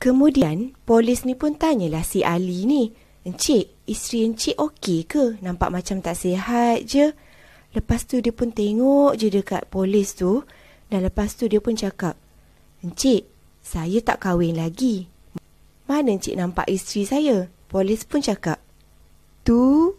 Kemudian, polis ni pun tanyalah si Ali ni, "Encik, isteri encik okey ke? Nampak macam tak sihat je." Lepas tu dia pun tengok je dekat polis tu, dan lepas tu dia pun cakap, "Encik, saya tak kahwin lagi. Mana encik nampak isteri saya?" Polis pun cakap, "Tu."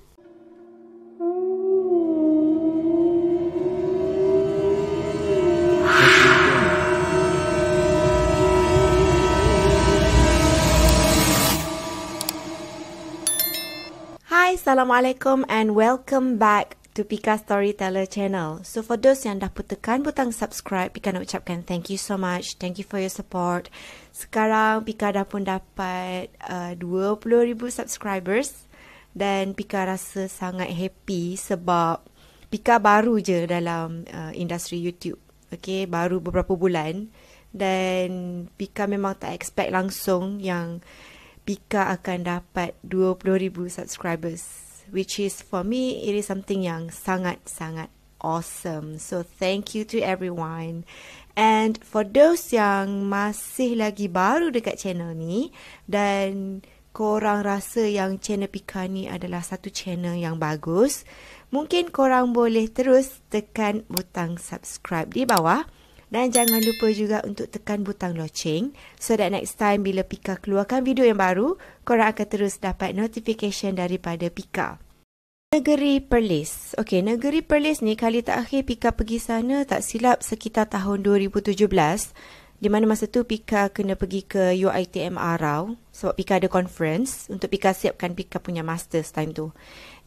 Hai, Assalamualaikum and welcome back to Pika Storyteller channel. So for those yang dah pun tekan butang subscribe, Pika nak ucapkan thank you so much. Thank you for your support. Sekarang Pika dah pun dapat 20,000 subscribers dan Pika rasa sangat happy sebab Pika baru je dalam industri YouTube. Okay, baru beberapa bulan dan Pika memang tak expect langsung yang Pika akan dapat 20,000 subscribers, which is for me, it is something yang sangat-sangat awesome. So thank you to everyone. And for those yang masih lagi baru dekat channel ni dan korang rasa yang channel Pika ni adalah satu channel yang bagus, mungkin korang boleh terus tekan butang subscribe di bawah. Dan jangan lupa juga untuk tekan butang loceng so that next time bila Pika keluarkan video yang baru, korang akan terus dapat notification daripada Pika. Negeri Perlis. Okey, Negeri Perlis ni kali terakhir Pika pergi sana tak silap sekitar tahun 2017. Di mana masa tu Pika kena pergi ke UiTM Arau sebab Pika ada conference untuk Pika siapkan Pika punya masters time tu.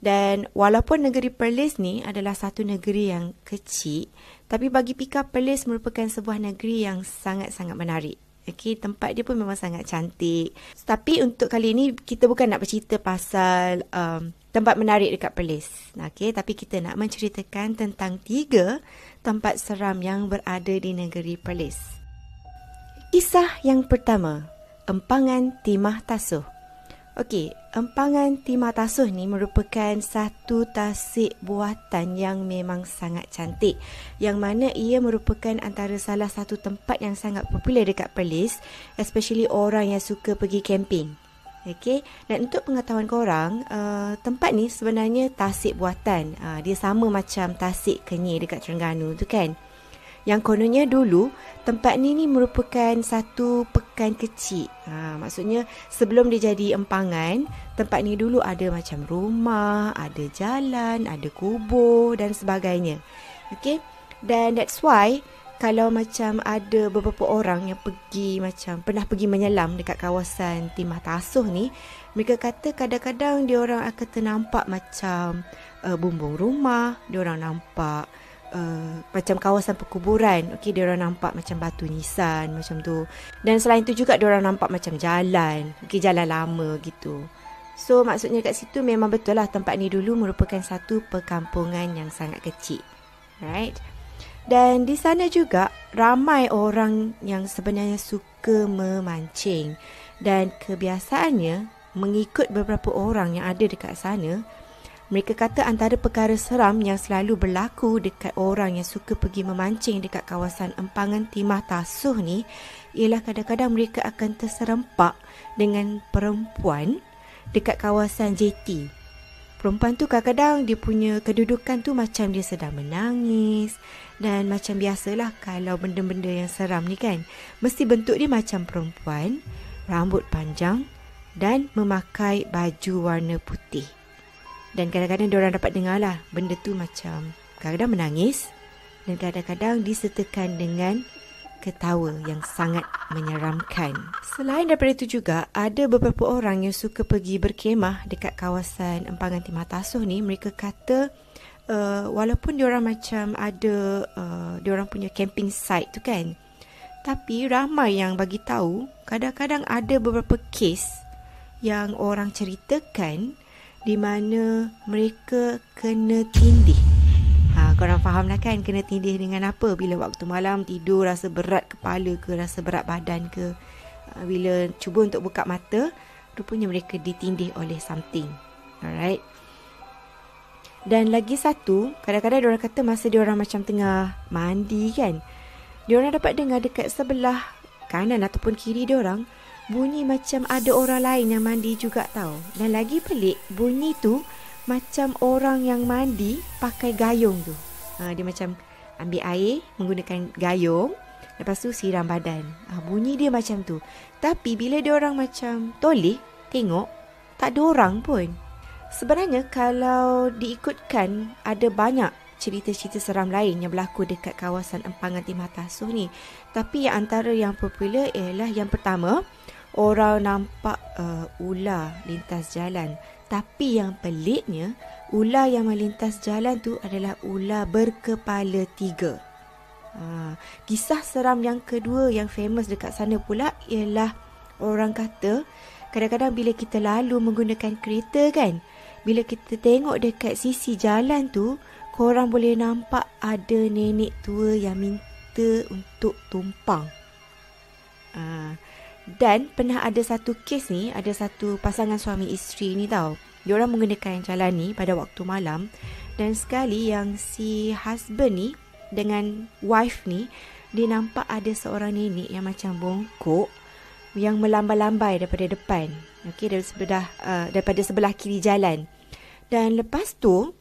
Dan walaupun negeri Perlis ni adalah satu negeri yang kecil, tapi bagi Pika Perlis merupakan sebuah negeri yang sangat-sangat menarik. Okey, tempat dia pun memang sangat cantik. Tapi untuk kali ini kita bukan nak bercerita pasal tempat menarik dekat Perlis. Okey, tapi kita nak menceritakan tentang 3 tempat seram yang berada di negeri Perlis. Kisah yang pertama, Empangan Timah Tasuh. Okey, Empangan Timah Tasuh ni merupakan satu tasik buatan yang memang sangat cantik, yang mana ia merupakan antara salah satu tempat yang sangat popular dekat Perlis, especially orang yang suka pergi camping. Okey, dan untuk pengetahuan korang, tempat ni sebenarnya tasik buatan. Dia sama macam tasik Kenyir dekat Terengganu tu kan. Yang kononnya dulu, tempat ni merupakan satu pekan kecil. Maksudnya sebelum dia jadi empangan, tempat ni dulu ada macam rumah, ada jalan, ada kubur dan sebagainya. Okay? Dan that's why kalau macam ada beberapa orang yang pergi macam pernah pergi menyelam dekat kawasan Timah Tasuh ni, mereka kata kadang-kadang dia orang akan ternampak macam bumbung rumah, dia orang nampak macam kawasan perkuburan. Okey, dia orang nampak macam batu nisan macam tu. Dan selain tu juga dia orang nampak macam jalan, okey, jalan lama gitu. So maksudnya kat situ memang betul lah tempat ni dulu merupakan satu perkampungan yang sangat kecil. Right? Dan di sana juga ramai orang yang sebenarnya suka memancing. Dan kebiasaannya mengikut beberapa orang yang ada dekat sana, mereka kata antara perkara seram yang selalu berlaku dekat orang yang suka pergi memancing dekat kawasan Empangan Timah Tasuh ni ialah kadang-kadang mereka akan terserempak dengan perempuan dekat kawasan JT. Perempuan tu kadang-kadang dia punya kedudukan tu macam dia sedang menangis dan macam biasalah kalau benda-benda yang seram ni kan, mesti bentuk dia macam perempuan, rambut panjang dan memakai baju warna putih. Dan kadang-kadang diorang dapat dengar lah benda tu macam kadang-kadang menangis dan kadang-kadang disertakan dengan ketawa yang sangat menyeramkan. Selain daripada itu juga, ada beberapa orang yang suka pergi berkemah dekat kawasan Empangan Timah Tasuh ni. Mereka kata walaupun diorang macam ada diorang punya camping site tu kan, tapi ramai yang bagi tahu kadang-kadang ada beberapa kes yang orang ceritakan di mana mereka kena tindih. Korang faham lah kan kena tindih dengan apa? Bila waktu malam tidur rasa berat kepala ke, rasa berat badan ke. Bila cuba untuk buka mata, rupanya mereka ditindih oleh something. Alright. Dan lagi satu, kadang-kadang diorang kata masa diorang macam tengah mandi kan, diorang dapat dengar dekat sebelah kanan ataupun kiri diorang bunyi macam ada orang lain yang mandi juga tahu. Dan lagi pelik, bunyi tu macam orang yang mandi pakai gayung tu. Dia macam ambil air menggunakan gayung, lepas tu siram badan. Bunyi dia macam tu. Tapi bila dia orang macam toleh, tengok tak ada orang pun. Sebenarnya kalau diikutkan, ada banyak cerita-cerita seram lain yang berlaku dekat kawasan Empangan Timah Tasuh ni. Tapi yang antara yang popular ialah yang pertama, orang nampak ular lintas jalan. Tapi yang peliknya, ular yang melintas jalan tu adalah ular berkepala 3. Kisah seram yang kedua yang famous dekat sana pula ialah orang kata kadang-kadang bila kita lalu menggunakan kereta kan, bila kita tengok dekat sisi jalan tu, korang boleh nampak ada nenek tua yang minta untuk tumpang. Dan pernah ada satu kes ni, ada satu pasangan suami isteri ni tau. Diorang menggunakan jalan ni pada waktu malam, dan sekali yang si husband ni dengan wife ni, dia nampak ada seorang nenek yang macam bongkok yang melambai-lambai daripada depan. Okey, daripada sebelah kiri jalan. Dan lepas tu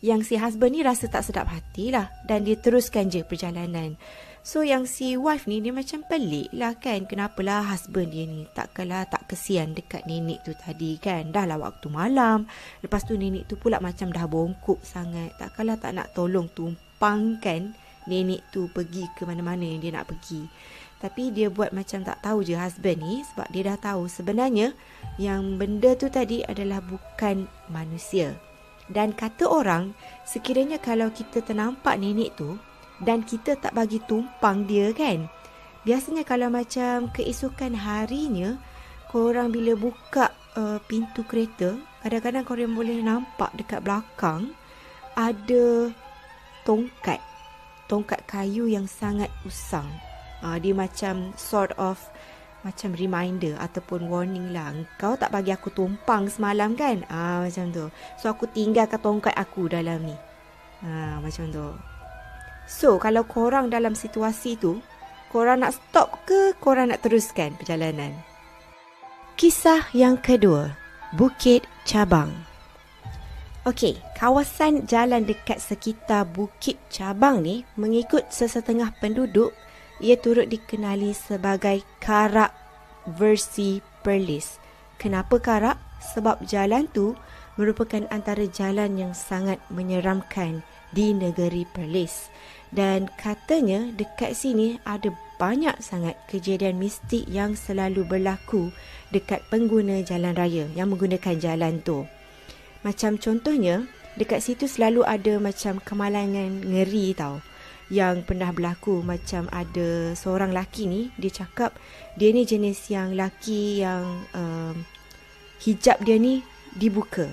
yang si husband ni rasa tak sedap hati lah, dan dia teruskan je perjalanan. So yang si wife ni dia macam pelik lah kan, kenapalah husband dia ni takkanlah tak kesian dekat nenek tu tadi kan, dah lah waktu malam, lepas tu nenek tu pula macam dah bongkok sangat, takkanlah tak nak tolong tumpangkan nenek tu pergi ke mana-mana yang dia nak pergi. Tapi dia buat macam tak tahu je husband ni, sebab dia dah tahu sebenarnya yang benda tu tadi adalah bukan manusia. Dan kata orang, sekiranya kalau kita ternampak nenek tu dan kita tak bagi tumpang dia kan, biasanya kalau macam keesokan harinya, korang bila buka pintu kereta, kadang-kadang korang boleh nampak dekat belakang ada tongkat kayu yang sangat usang. Dia macam sort of macam reminder ataupun warning lah, kau tak bagi aku tumpang semalam kan, macam tu, so aku tinggalkan tongkat aku dalam ni, macam tu. So kalau korang dalam situasi tu, korang nak stop ke korang nak teruskan perjalanan? Kisah yang kedua, Bukit Cabang. Okey, kawasan jalan dekat sekitar Bukit Cabang ni, mengikut sesetengah penduduk, ia turut dikenali sebagai Karak versi Perlis. Kenapa Karak? Sebab jalan tu merupakan antara jalan yang sangat menyeramkan di negeri Perlis. Dan katanya dekat sini ada banyak sangat kejadian mistik yang selalu berlaku dekat pengguna jalan raya yang menggunakan jalan tu. Macam contohnya, dekat situ selalu ada macam kemalangan ngeri tau, yang pernah berlaku. Macam ada seorang lelaki ni, dia cakap dia ni jenis yang lelaki yang hijab dia ni dibuka.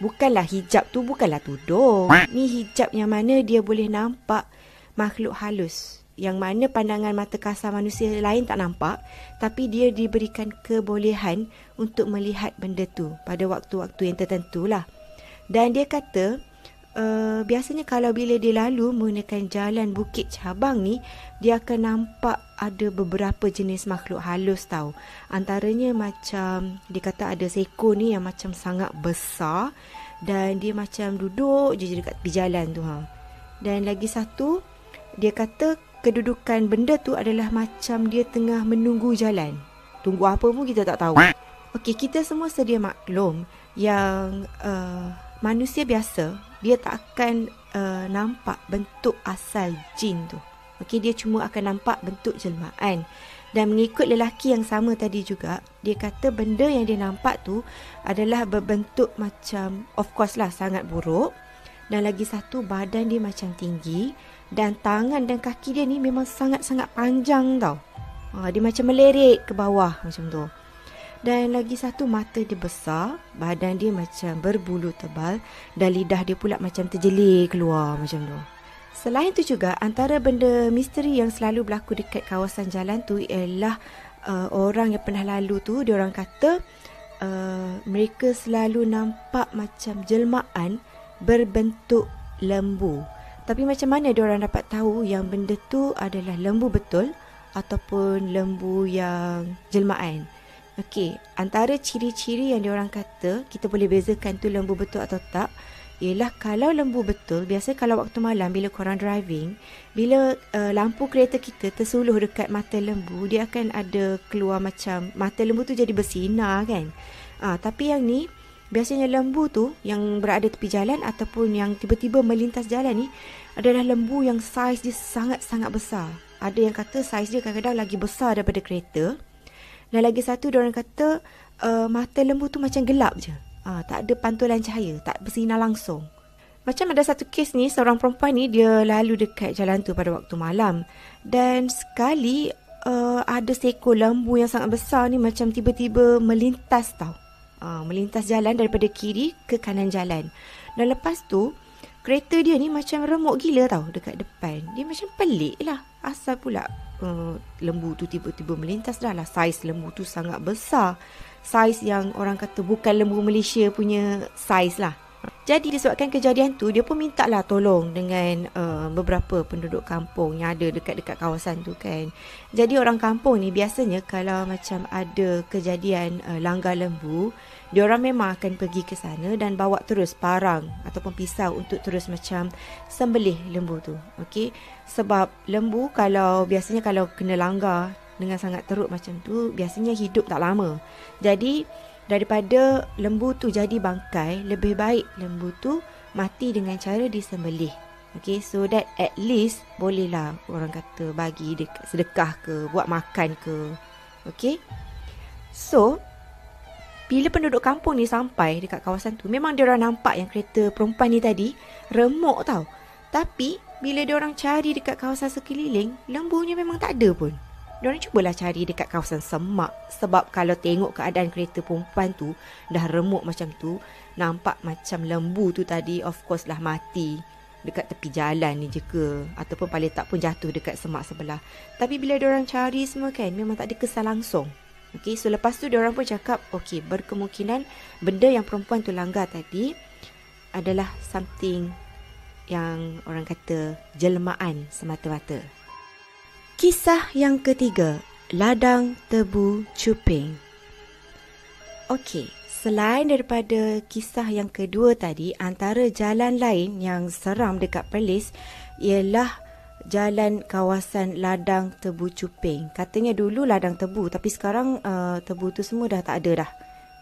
Bukanlah hijab tu, bukanlah tudung. Ni hijab yang mana dia boleh nampak makhluk halus, yang mana pandangan mata kasar manusia lain tak nampak, tapi dia diberikan kebolehan untuk melihat benda tu pada waktu-waktu yang tertentu lah. Dan dia kata biasanya kalau bila dia lalu menggunakan jalan Bukit Cabang ni, dia akan nampak ada beberapa jenis makhluk halus tau. Antaranya macam dia kata ada seekor ni yang macam sangat besar, dan dia macam duduk je dekat tepi jalan tu. Dan lagi satu, dia kata kedudukan benda tu adalah macam dia tengah menunggu jalan. Tunggu apa pun kita tak tahu. Okey, kita semua sedia maklum yang manusia biasa, dia tak akan nampak bentuk asal jin tu. Okey, dia cuma akan nampak bentuk jelmaan. Dan mengikut lelaki yang sama tadi juga, dia kata benda yang dia nampak tu adalah berbentuk macam, of course lah, sangat buruk. Dan lagi satu, badan dia macam tinggi, dan tangan dan kaki dia ni memang sangat-sangat panjang tau. Dia macam melirik ke bawah macam tu. Dan lagi satu, mata dia besar, badan dia macam berbulu tebal, dan lidah dia pula macam terjelir keluar macam tu. Selain tu juga, antara benda misteri yang selalu berlaku dekat kawasan jalan tu ialah orang yang pernah lalu tu, diorang kata mereka selalu nampak macam jelmaan berbentuk lembu. Tapi macam mana diorang dapat tahu yang benda tu adalah lembu betul ataupun lembu yang jelmaan. Okey, antara ciri-ciri yang diorang kata kita boleh bezakan tu lembu betul atau tak ialah kalau lembu betul, biasanya kalau waktu malam bila korang driving, bila lampu kereta kita tersuluh dekat mata lembu, dia akan ada keluar macam mata lembu tu jadi bersinar kan. Tapi yang ni biasanya lembu tu yang berada tepi jalan ataupun yang tiba-tiba melintas jalan ni adalah lembu yang saiz dia sangat-sangat besar. Ada yang kata saiz dia kadang-kadang lagi besar daripada kereta. Dan lagi satu diorang kata mata lembu tu macam gelap je. Tak ada pantulan cahaya, tak bersinar langsung. Macam ada satu kes ni, seorang perempuan ni dia lalu dekat jalan tu pada waktu malam. Dan sekali ada seekor lembu yang sangat besar ni macam tiba-tiba melintas tau. Melintas jalan daripada kiri ke kanan jalan. Dan lepas tu kereta dia ni macam remuk gila tau dekat depan. Dia macam pelik lah. Asal pula lembu tu tiba-tiba melintas, dah lah saiz lembu tu sangat besar. Saiz yang orang kata bukan lembu Malaysia punya saiz lah. Jadi disebabkan kejadian tu, dia pun minta lah tolong dengan beberapa penduduk kampung yang ada dekat-dekat kawasan tu kan. Jadi orang kampung ni biasanya kalau macam ada kejadian langgar lembu, diorang memang akan pergi ke sana dan bawa terus parang ataupun pisau untuk terus macam sembelih lembu tu. Okey, sebab lembu biasanya kalau kena langgar dengan sangat teruk macam tu, biasanya hidup tak lama. Jadi daripada lembu tu jadi bangkai, lebih baik lembu tu mati dengan cara disembelih. Okay, so that at least bolehlah orang kata bagi sedekah ke, buat makan ke. Okay, so bila penduduk kampung ni sampai dekat kawasan tu, memang diorang nampak yang kereta perempuan ni tadi remuk tau. Tapi bila diorang cari dekat kawasan sekeliling, lembunya memang tak ada pun. Diorang cubalah cari dekat kawasan semak. Sebab kalau tengok keadaan kereta perempuan tu dah remuk macam tu, nampak macam lembu tu tadi of course lah mati dekat tepi jalan ni je ke, ataupun paling tak pun jatuh dekat semak sebelah. Tapi bila diorang cari semua kan, memang tak ada kesan langsung. Okay, so lepas tu diorang pun cakap, okay, berkemungkinan benda yang perempuan tu langgar tadi adalah something yang orang kata jelmaan semata-mata. Kisah yang ketiga, ladang tebu cuping. Okey, selain daripada kisah yang kedua tadi, antara jalan lain yang seram dekat Perlis ialah jalan kawasan ladang tebu cuping. Katanya dulu ladang tebu, tapi sekarang tebu tu semua dah tak ada dah.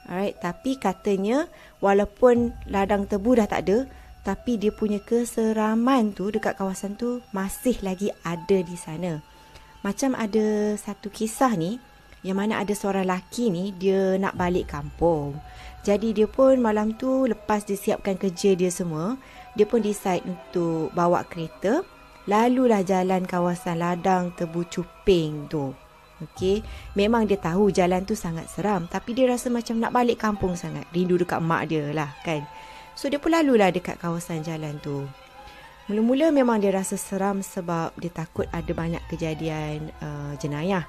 Alright, tapi katanya walaupun ladang tebu dah tak ada, tapi dia punya keseraman tu dekat kawasan tu masih lagi ada di sana. Macam ada satu kisah ni, yang mana ada seorang lelaki ni, dia nak balik kampung. Jadi dia pun malam tu lepas dia siapkan kerja dia semua, dia pun decide untuk bawa kereta, lalulah jalan kawasan ladang tebu cuping tu. Okey, memang dia tahu jalan tu sangat seram, tapi dia rasa macam nak balik kampung sangat, rindu dekat mak dia lah kan. So dia pun lalulah dekat kawasan jalan tu. Mula-mula memang dia rasa seram sebab dia takut ada banyak kejadian jenayah.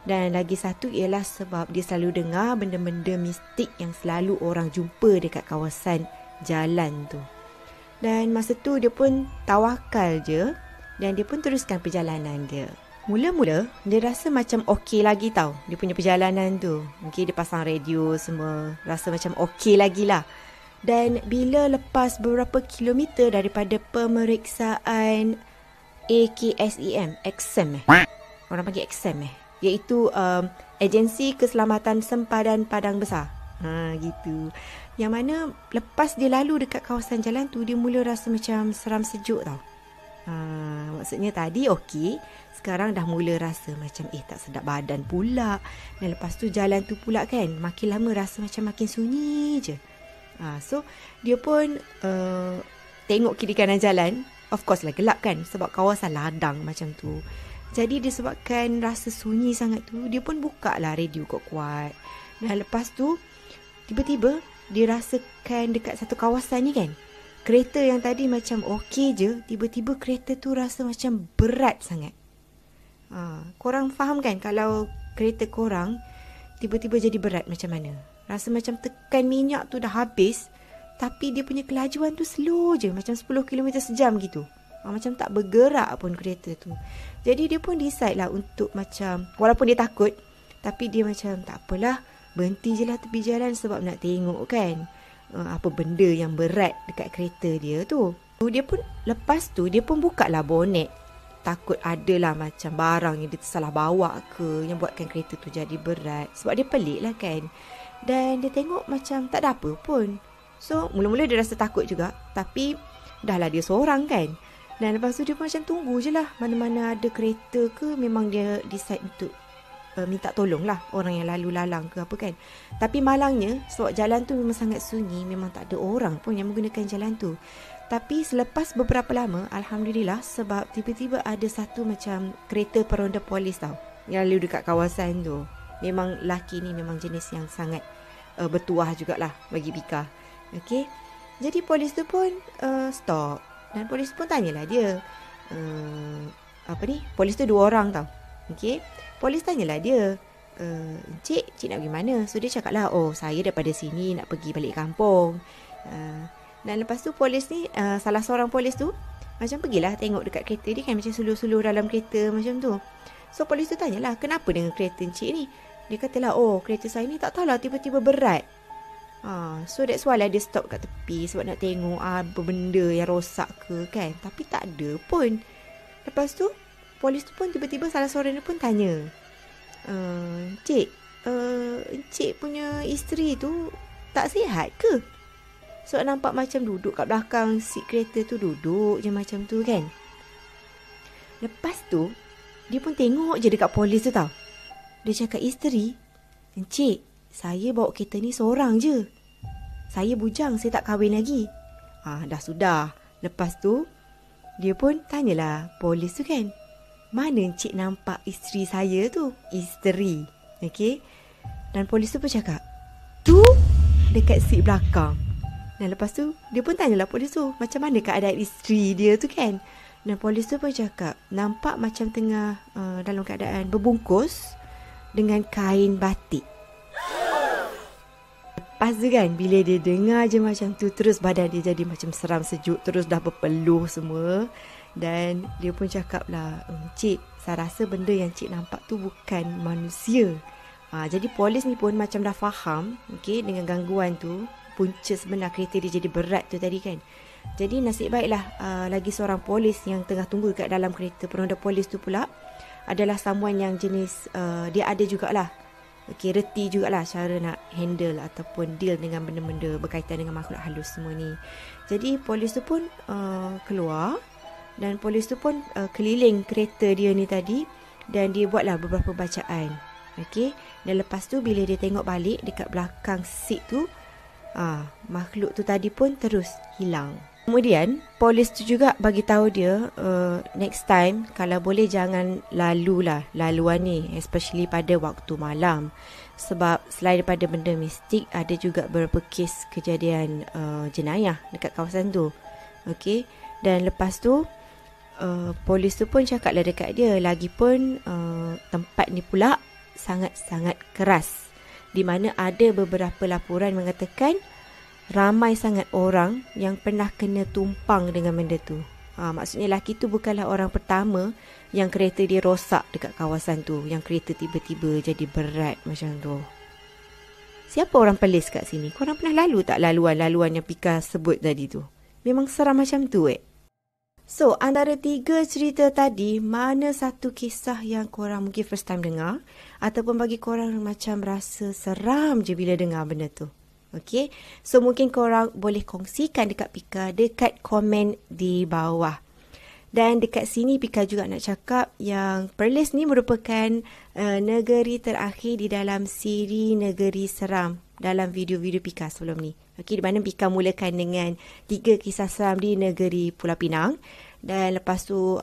Dan lagi satu ialah sebab dia selalu dengar benda-benda mistik yang selalu orang jumpa dekat kawasan jalan tu. Dan masa tu dia pun tawakal je dan dia pun teruskan perjalanan dia. Mula-mula dia rasa macam okey lagi tau, dia punya perjalanan tu. Mungkin dia pasang radio semua, rasa macam okey lagi lah. Dan bila lepas beberapa kilometer daripada pemeriksaan AKSEM, orang panggil EXAM iaitu Agensi Keselamatan Sempadan Padang Besar. Gitu. Yang mana lepas dia lalu dekat kawasan jalan tu, dia mula rasa macam seram sejuk tau. Maksudnya tadi okey, sekarang dah mula rasa macam tak sedap badan pula. Dan lepas tu jalan tu pula kan, makin lama rasa macam makin sunyi je. So dia pun tengok kiri kanan jalan. Of course lah gelap kan, sebab kawasan ladang macam tu. Jadi disebabkan rasa sunyi sangat tu, dia pun buka lah radio kuat-kuat. Dan lepas tu tiba-tiba dia rasakan dekat satu kawasan ni kan, kereta yang tadi macam okey je, tiba-tiba kereta tu rasa macam berat sangat. Korang faham kan kalau kereta korang tiba-tiba jadi berat macam mana? Rasa macam tekan minyak tu dah habis, tapi dia punya kelajuan tu slow je, macam 10 km sejam gitu. Macam tak bergerak pun kereta tu. Jadi dia pun decide lah untuk macam, walaupun dia takut, tapi dia macam tak apalah, berhenti je lah tepi jalan sebab nak tengok kan apa benda yang berat dekat kereta dia tu. Dia pun lepas tu dia pun buka lah bonet. Takut adalah macam barang yang dia tersalah bawa ke yang buatkan kereta tu jadi berat. Sebab dia pelik lah kan. Dan dia tengok macam tak ada apa pun. So mula-mula dia rasa takut juga. Tapi dah lah dia seorang kan. Dan lepas tu dia pun macam tunggu je lah mana-mana ada kereta ke. Memang dia decide untuk minta tolong lah orang yang lalu lalang ke apa kan. Tapi malangnya sebab jalan tu memang sangat sunyi. Memang tak ada orang pun yang menggunakan jalan tu. Tapi selepas beberapa lama, Alhamdulillah, sebab tiba-tiba ada satu macam kereta peronda polis tau, yang lalu dekat kawasan tu. Memang laki ni memang jenis yang sangat bertuah jugalah bagi Pika. Okay. Jadi polis tu pun stop. Dan polis pun tanyalah dia. Polis tu 2 orang tau. Okay. Polis tanyalah dia. Cik nak pergi mana? So dia cakap lah, oh saya daripada sini nak pergi balik kampung. Dan lepas tu polis ni, salah seorang polis tu macam pergilah tengok dekat kereta dia kan, macam suluh-suluh dalam kereta macam tu. So polis tu tanyalah, kenapa dengan kereta encik ni? Dia katalah, oh kereta saya ni tak tahulah tiba-tiba berat. So that's why lah dia stop kat tepi sebab nak tengok apa benda yang rosak ke kan. Tapi tak ada pun. Lepas tu polis tu pun tiba-tiba salah seorang dia pun tanya, encik punya isteri tu tak sihat ke? So nampak macam duduk kat belakang seat kereta tu, duduk je macam tu kan. Lepas tu dia pun tengok je dekat polis tu tau. Dia cakap, isteri, encik, saya bawa kereta ni seorang je. Saya bujang, saya tak kahwin lagi. Dah sudah. Lepas tu dia pun tanyalah polis tu kan, mana encik nampak isteri saya tu? Isteri. Okay. Dan polis tu pun cakap, tu dekat seat belakang. Dan lepas tu dia pun tanyalah polis tu, macam mana keadaan isteri dia tu kan. Dan polis tu pun cakap, nampak macam tengah dalam keadaan berbungkus dengan kain batik. Lepas tu kan, bila dia dengar je macam tu, terus badan dia jadi macam seram sejuk, terus dah berpeluh semua. Dan dia pun cakap lah, cik, saya rasa benda yang cik nampak tu bukan manusia. Jadi polis ni pun macam dah faham, okay, dengan gangguan tu. Punca sebenar kereta dia jadi berat tu tadi kan. Jadi nasib baiklah lagi seorang polis yang tengah tunggu kat dalam kereta peronda polis tu pula adalah someone yang jenis dia ada jugalah, okay, reti jugalah cara nak handle ataupun deal dengan benda-benda berkaitan dengan makhluk halus semua ni. Jadi polis tu pun keluar dan polis tu pun keliling kereta dia ni tadi dan dia buatlah beberapa bacaan. Okay. Dan lepas tu bila dia tengok balik dekat belakang seat tu, makhluk tu tadi pun terus hilang. Kemudian polis tu juga bagi tahu dia, next time kalau boleh jangan laluan ni, especially pada waktu malam. Sebab selain daripada benda mistik, ada juga beberapa kes kejadian jenayah dekat kawasan tu. Okay. Dan lepas tu polis tu pun cakaplah dekat dia, lagipun tempat ni pula sangat-sangat keras, di mana ada beberapa laporan mengatakan ramai sangat orang yang pernah kena tumpang dengan benda tu. Maksudnya lelaki tu bukanlah orang pertama yang kereta dia rosak dekat kawasan tu, yang kereta tiba-tiba jadi berat macam tu. Siapa orang pelis kat sini? Korang pernah lalu tak laluan-laluan yang Pika sebut tadi tu? Memang seram macam tu So, antara 3 cerita tadi, mana satu kisah yang korang mungkin first time dengar ataupun bagi korang macam rasa seram je bila dengar benda tu? Okay, so mungkin korang boleh kongsikan dekat Pika dekat komen di bawah. Dan dekat sini Pika juga nak cakap yang Perlis ni merupakan negeri terakhir di dalam siri Negeri Seram dalam video-video Pika sebelum ni. Okay, di mana Pika mulakan dengan 3 kisah seram di negeri Pulau Pinang. Dan lepas tu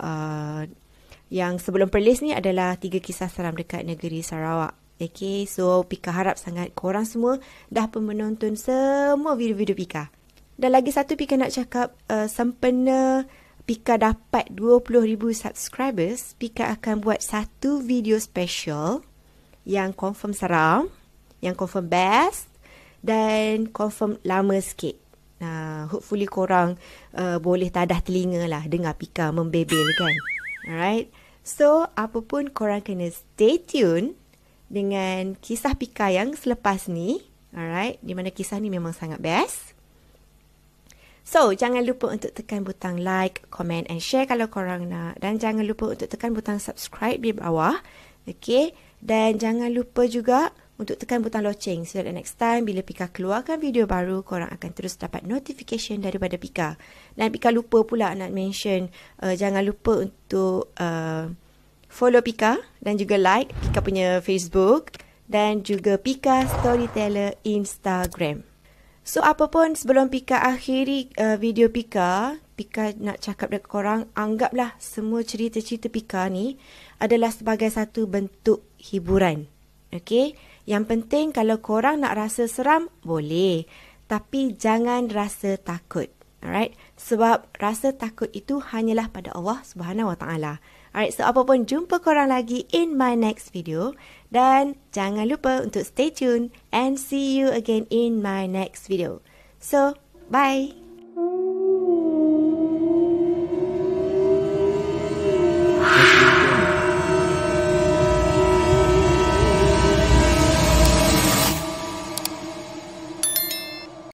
yang sebelum Perlis ni adalah 3 kisah seram dekat negeri Sarawak. Okay, so Pika harap sangat korang semua dah pun menonton semua video-video Pika. Dan lagi satu Pika nak cakap, sempena Pika dapat 20,000 subscribers, Pika akan buat satu video special yang confirm seram, yang confirm best dan confirm lama sikit. Hopefully korang boleh tadah telinga lah dengar Pika membebel kan. Alright. So, apapun korang kena stay tune dengan kisah Pika yang selepas ni. Alright. Di mana kisah ni memang sangat best. So, jangan lupa untuk tekan butang like, comment and share kalau korang nak. Dan jangan lupa untuk tekan butang subscribe di bawah. Okay. Dan jangan lupa juga untuk tekan butang loceng so that next time bila Pika keluarkan video baru, korang akan terus dapat notification daripada Pika. Dan Pika lupa pula nak mention, jangan lupa untuk follow Pika dan juga like Pika punya Facebook dan juga Pika Storyteller Instagram. So apapun sebelum Pika akhiri video Pika nak cakap dekat korang, anggaplah semua cerita-cerita Pika ni adalah sebagai satu bentuk hiburan. Okay? Yang penting kalau korang nak rasa seram, boleh. Tapi jangan rasa takut. Alright? Sebab rasa takut itu hanyalah pada Allah Subhanahu Wa Taala. Alright, so apapun jumpa korang lagi in my next video. Dan jangan lupa untuk stay tuned and see you again in my next video. So, bye!